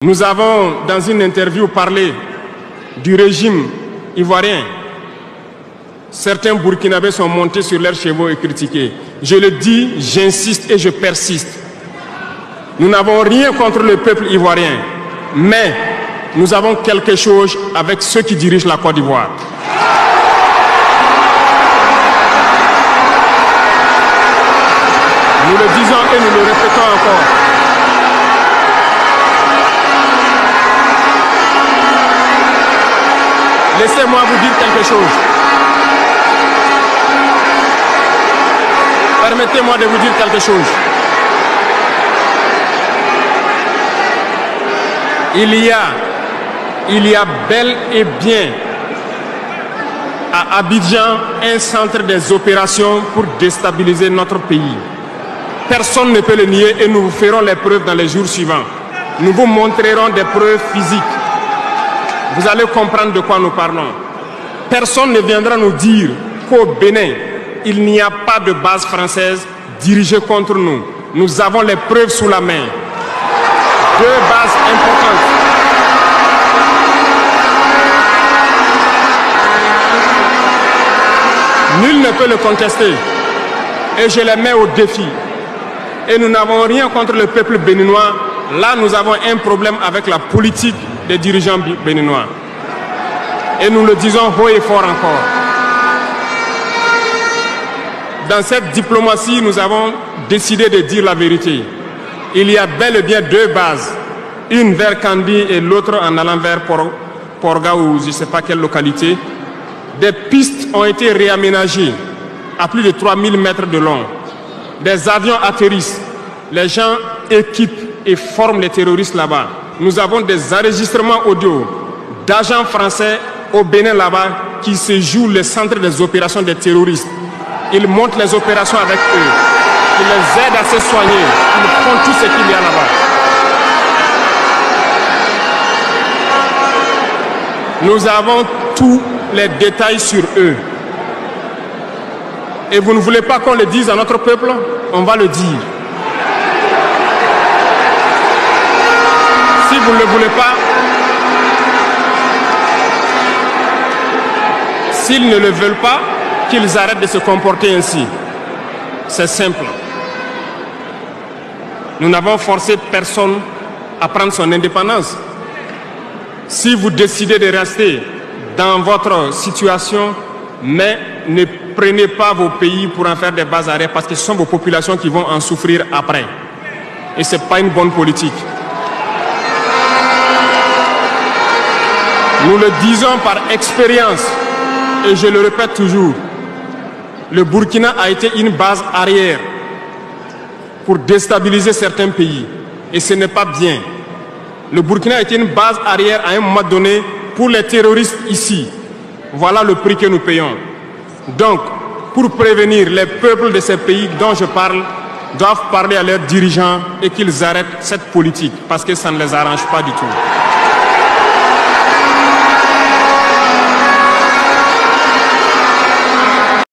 Nous avons, dans une interview, parlé du régime ivoirien. Certains Burkinabés sont montés sur leurs chevaux et critiqués. Je le dis, j'insiste et je persiste. Nous n'avons rien contre le peuple ivoirien, mais nous avons quelque chose avec ceux qui dirigent la Côte d'Ivoire. Nous le disons et nous le répétons encore. Laissez-moi vous dire quelque chose. Permettez-moi de vous dire quelque chose. Il y a bel et bien à Abidjan un centre des opérations pour déstabiliser notre pays. Personne ne peut le nier et nous vous ferons les preuves dans les jours suivants. Nous vous montrerons des preuves physiques. Vous allez comprendre de quoi nous parlons. Personne ne viendra nous dire qu'au Bénin, il n'y a pas de base française dirigée contre nous. Nous avons les preuves sous la main. Deux bases importantes. Nul ne peut le contester. Et je les mets au défi. Et nous n'avons rien contre le peuple béninois. Là, nous avons un problème avec la politique des dirigeants béninois. Et nous le disons haut et fort encore. Dans cette diplomatie, nous avons décidé de dire la vérité. Il y a bel et bien deux bases. Une vers Kandi et l'autre en allant vers Porga ou je ne sais pas quelle localité. Des pistes ont été réaménagées à plus de 3000 mètres de long. Des avions atterrissent. Les gens équipent et forment les terroristes là-bas. Nous avons des enregistrements audio d'agents français au Bénin là-bas qui se jouent le centre des opérations des terroristes. Ils montent les opérations avec eux. Ils les aident à se soigner. Ils font tout ce qu'il y a là-bas. Nous avons tous les détails sur eux. Et vous ne voulez pas qu'on le dise à notre peuple? On va le dire. Si vous ne le voulez pas, s'ils ne le veulent pas, qu'ils arrêtent de se comporter ainsi. C'est simple. Nous n'avons forcé personne à prendre son indépendance. Si vous décidez de rester dans votre situation, mais ne prenez pas vos pays pour en faire des bases arrière parce que ce sont vos populations qui vont en souffrir après. Et ce n'est pas une bonne politique. Nous le disons par expérience, et je le répète toujours, le Burkina a été une base arrière pour déstabiliser certains pays. Et ce n'est pas bien. Le Burkina a été une base arrière à un moment donné pour les terroristes ici. Voilà le prix que nous payons. Donc, pour prévenir les peuples de ces pays dont je parle, doivent parler à leurs dirigeants et qu'ils arrêtent cette politique parce que ça ne les arrange pas du tout.